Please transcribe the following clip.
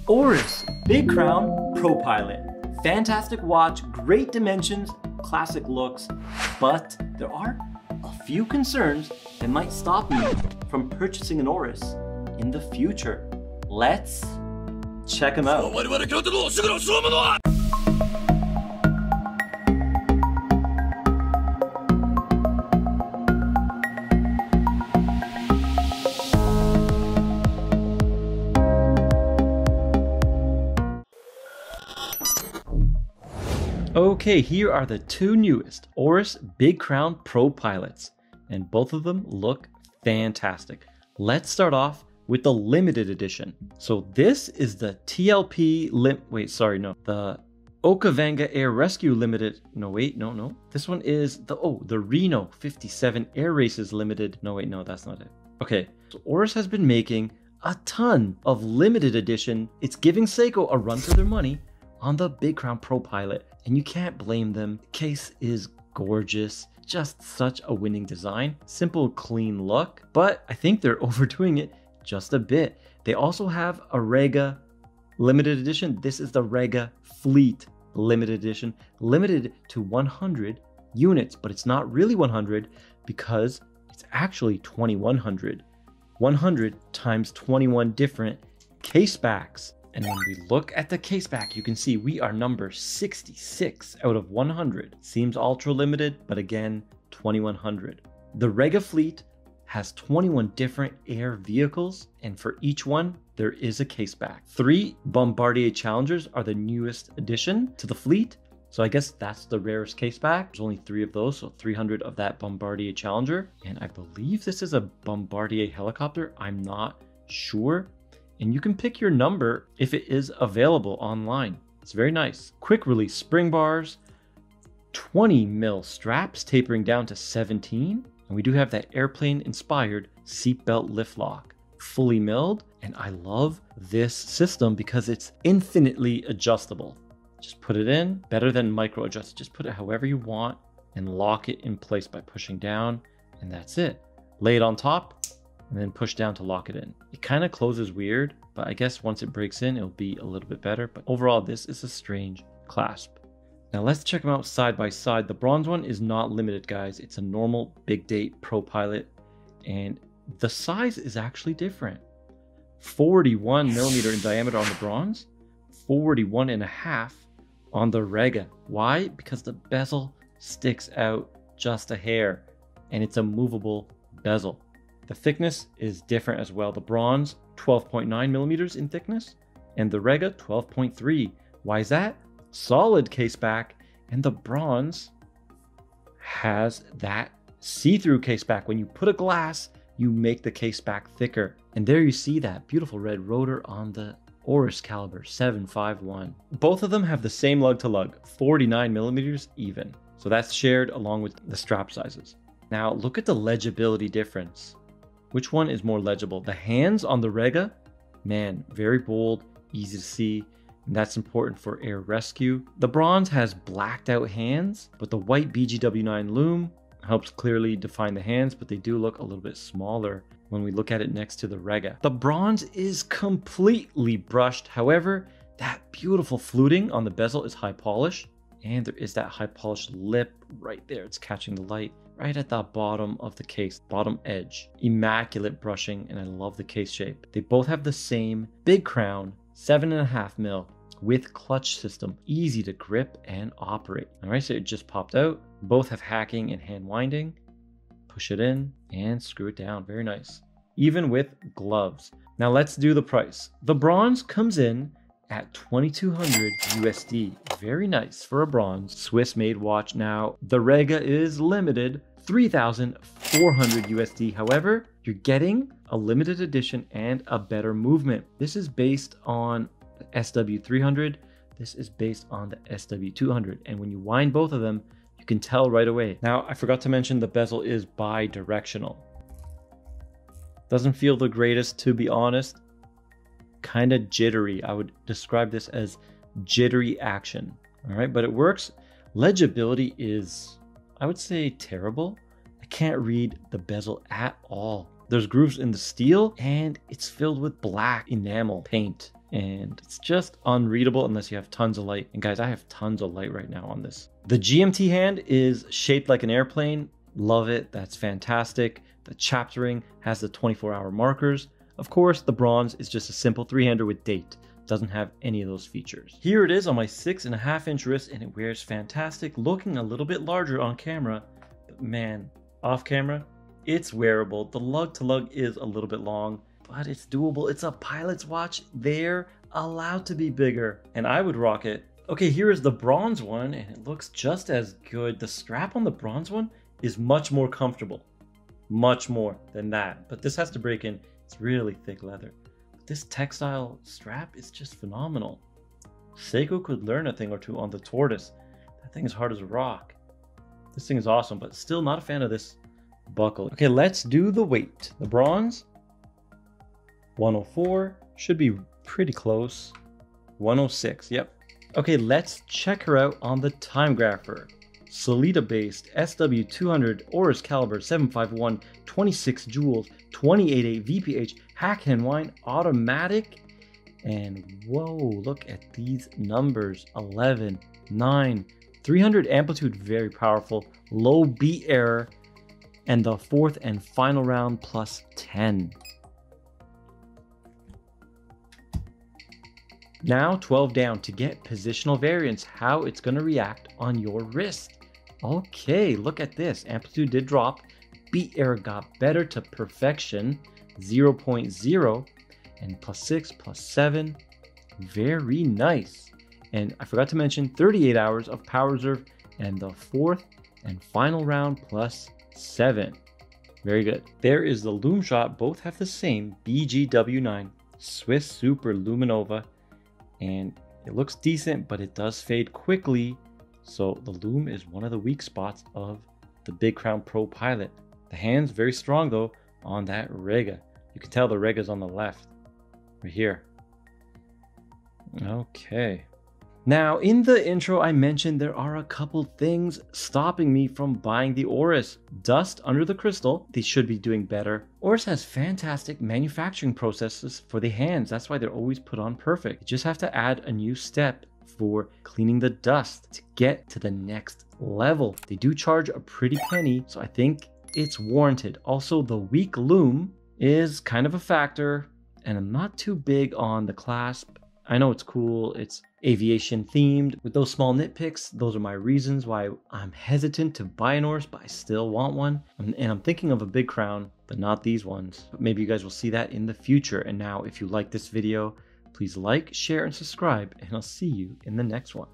Oris Big Crown Propilot. Fantastic watch, great dimensions, classic looks, but there are a few concerns that might stop me from purchasing an Oris in the future. Let's check them out. Okay, here are the two newest Oris Big Crown Propilots, and both of them look fantastic. Let's start off with the limited edition. So this is the TLP the Okavanga Air Rescue Limited. No. This one is the Reno 57 Air Races Limited. No, that's not it. Okay, so Oris has been making a ton of limited edition. It's giving Seiko a run for their money on the Big Crown Propilot, and you can't blame them. The case is gorgeous, just such a winning design, simple, clean look, but I think they're overdoing it just a bit. They also have a Rega limited edition. This is the Rega Fleet limited edition, limited to 100 units, but it's not really 100 because it's actually 2100. 100 times 21 different case backs. And when we look at the case back, you can see we are number 66 out of 100. Seems ultra limited, but again, 2100. The Rega Fleet has 21 different air vehicles, and for each one, there is a case back. 3 Bombardier Challengers are the newest addition to the fleet. So I guess that's the rarest case back. There's only 3 of those, so 300 of that Bombardier Challenger. And I believe this is a Bombardier helicopter. I'm not sure. And you can pick your number if it is available online. It's very nice. Quick release spring bars, 20 mil straps tapering down to 17. And we do have that airplane inspired seatbelt lift lock, fully milled. And I love this system because it's infinitely adjustable. Just put it in, better than micro adjust. Just put it however you want and lock it in place by pushing down. And that's it. Lay it on top and then push down to lock it in. It kind of closes weird, but I guess once it breaks in, it'll be a little bit better. But overall, this is a strange clasp. Now let's check them out side by side. The bronze one is not limited, guys. It's a normal big date Propilot, and the size is actually different. 41 millimeter in diameter on the bronze, 41.5 on the Rega. Why? Because the bezel sticks out just a hair, and it's a movable bezel. The thickness is different as well. The bronze, 12.9 millimeters in thickness, and the Rega, 12.3. Why is that? Solid case back, and the bronze has that see-through case back. When you put a glass, you make the case back thicker. And there you see that beautiful red rotor on the Oris caliber 751. Both of them have the same lug to lug, 49 millimeters even. So that's shared along with the strap sizes. Now look at the legibility difference. Which one is more legible? The hands on the Rega, man, very bold, easy to see, and that's important for air rescue. The bronze has blacked out hands, but the white BGW9 loom helps clearly define the hands, but they do look a little bit smaller when we look at it next to the Rega. The bronze is completely brushed. However, that beautiful fluting on the bezel is high polish, and there is that high polished lip right there. It's catching the light right at the bottom of the case, bottom edge. Immaculate brushing, and I love the case shape. They both have the same big crown, 7.5 mil with clutch system, easy to grip and operate. All right, so it just popped out. Both have hacking and hand winding. Push it in and screw it down, very nice. Even with gloves. Now let's do the price. The bronze comes in at 2200 USD. Very nice for a bronze Swiss made watch. Now the Rega is limited 3,400 USD. However, you're getting a limited edition and a better movement. This is based on the SW300. This is based on the SW200. And when you wind both of them, you can tell right away. Now, I forgot to mention the bezel is bi-directional. Doesn't feel the greatest, to be honest. Kind of jittery. I would describe this as jittery action. All right, but it works. Legibility is, I would say, terrible. I can't read the bezel at all. There's grooves in the steel, and it's filled with black enamel paint. and it's just unreadable unless you have tons of light. And guys, I have tons of light right now on this. The GMT hand is shaped like an airplane. Love it. That's fantastic. The chaptering has the 24-hour markers. Of course, the bronze is just a simple three-hander with date. Doesn't have any of those features. Here it is on my 6.5-inch wrist, and it wears fantastic, looking a little bit larger on camera, but man, off camera, it's wearable. The lug to lug is a little bit long, but it's doable. It's a pilot's watch. They're allowed to be bigger, and I would rock it. Okay, here is the bronze one, and it looks just as good. The strap on the bronze one is much more comfortable, much more than that, but this has to break in. It's really thick leather. But this textile strap is just phenomenal. Seiko could learn a thing or two on the tortoise. That thing is hard as a rock. This thing is awesome, but still not a fan of this buckle. Okay, let's do the weight. The bronze, 104, should be pretty close. 106, yep. Okay, let's check her out on the time grapher. Solita based SW200 Oris caliber 751, 26 joules, 28.8 VPH, hack and wine, automatic. And whoa, look at these numbers. 11, 9, 300 amplitude, very powerful, low beat error, and the fourth and final round plus 10. Now 12 down to get positional variance, how it's going to react on your wrist. Okay, look at this. Amplitude did drop. Beat error got better to perfection. 0.0 and plus 6, plus 7. Very nice. And I forgot to mention 38 hours of power reserve and the fourth and final round plus 7. Very good. There is the Lume Shot. Both have the same BGW9 Swiss Super Luminova. And it looks decent, but it does fade quickly. So the Lume is one of the weak spots of the Big Crown Propilot. The hand's very strong though on that Rega. You can tell the Rega's on the left, right here. Okay. Now in the intro I mentioned there are a couple things stopping me from buying the Oris. Dust under the crystal, they should be doing better. Oris has fantastic manufacturing processes for the hands. That's why they're always put on perfect. You just have to add a new step for cleaning the dust to get to the next level. They do charge a pretty penny, so I think it's warranted. Also, the weak lume is kind of a factor, and I'm not too big on the clasp. I know it's cool, it's aviation themed. With those small nitpicks, those are my reasons why I'm hesitant to buy an Oris, but I still want one. And I'm thinking of a Big Crown, but not these ones. But maybe you guys will see that in the future. And now, if you like this video, please like, share, and subscribe, and I'll see you in the next one.